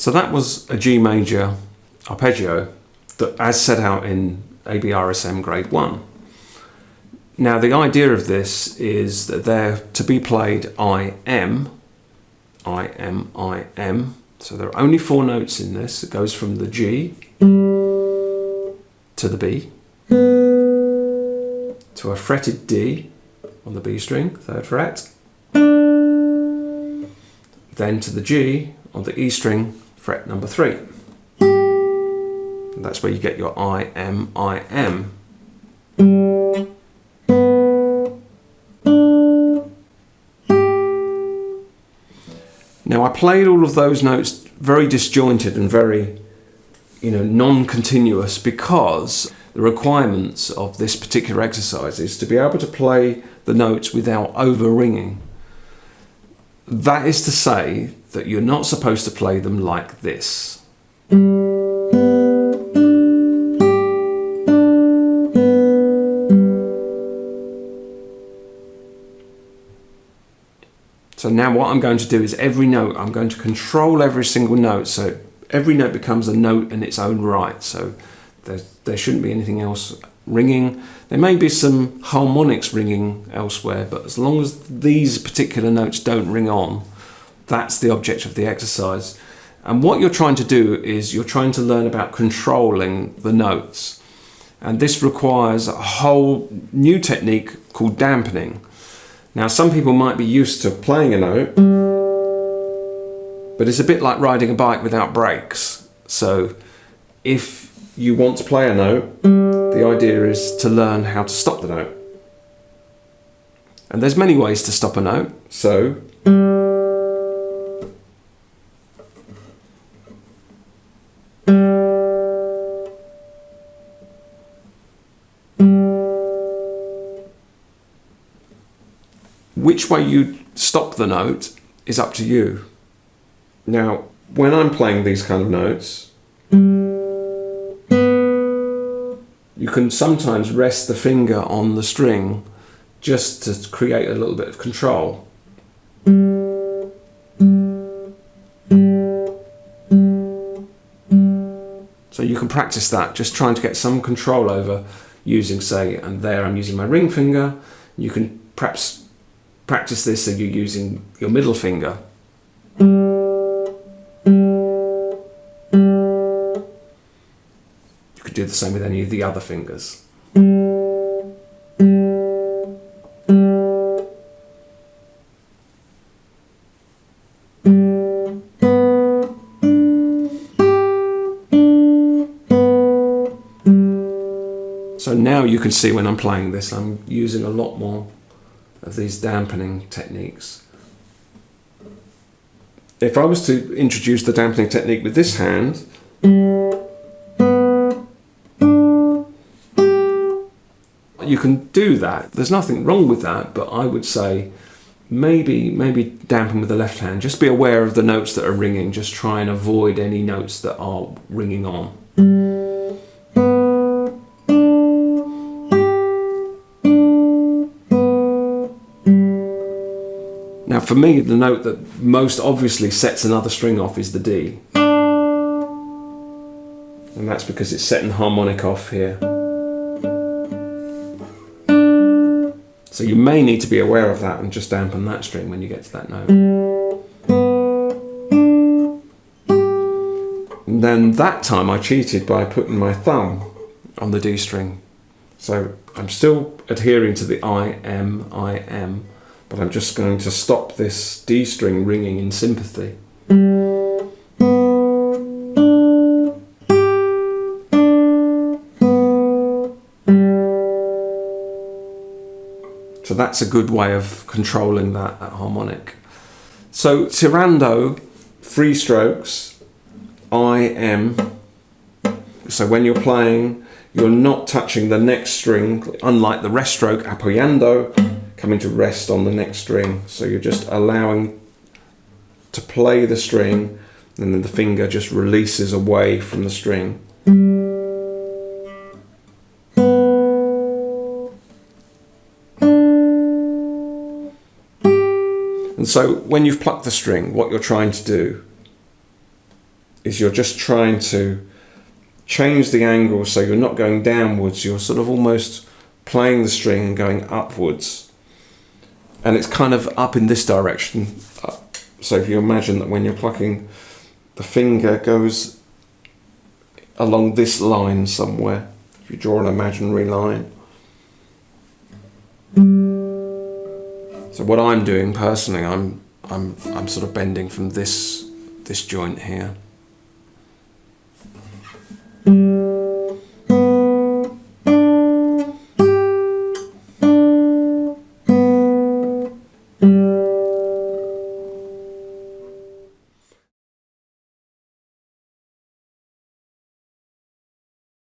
So that was a G major arpeggio that, as set out in ABRSM Grade 1. Now the idea of this is that they're to be played IM, so there are only 4 notes in this. It goes from the G to the B, to a fretted D on the B string, 3rd fret, then to the G on the E string, fret number 3. And that's where you get your IM. Now I played all of those notes very disjointed and very, non-continuous, because the requirements of this particular exercise is to be able to play the notes without over-ringing. That is to say that you're not supposed to play them like this. So now what I'm going to do is every note, I'm going to control every single note, so every note becomes a note in its own right. So there shouldn't be anything else ringing. There may be some harmonics ringing elsewhere, but as long as these particular notes don't ring on, that's the object of the exercise. And what you're trying to do is you're trying to learn about controlling the notes. And this requires a whole new technique called dampening. Now, some people might be used to playing a note, but it's a bit like riding a bike without brakes. So if you want to play a note, the idea is to learn how to stop the note. And there's many ways to stop a note. So which way you stop the note is up to you. Now, when I'm playing these kind of notes, you can sometimes rest the finger on the string just to create a little bit of control. So you can practice that, just trying to get some control over using, say, and there I'm using my ring finger. You can perhaps practice this so you're using your middle finger. You could do the same with any of the other fingers. So now you can see when I'm playing this, I'm using a lot more of these dampening techniques. If I was to introduce the dampening technique with this hand, you can do that. There's nothing wrong with that, but I would say maybe dampen with the left hand. Just be aware of the notes that are ringing. Just try and avoid any notes that are ringing on. Now for me, the note that most obviously sets another string off is the D. And that's because it's setting harmonic off here. So you may need to be aware of that and just dampen that string when you get to that note. And then that time I cheated by putting my thumb on the D string. So I'm still adhering to the IM, but I'm just going to stop this D string ringing in sympathy. So that's a good way of controlling that harmonic. So Tirando, 3 strokes, IM. So when you're playing, you're not touching the next string, unlike the rest stroke, apoyando, coming to rest on the next string. So you're just allowing to play the string, and then the finger just releases away from the string. And so when you've plucked the string, what you're trying to do is you're just trying to change the angle so you're not going downwards, you're sort of almost playing the string and going upwards. And it's kind of up in this direction. So if you imagine that when you're plucking, the finger goes along this line somewhere. If you draw an imaginary line. So what I'm doing personally, I'm sort of bending from this joint here.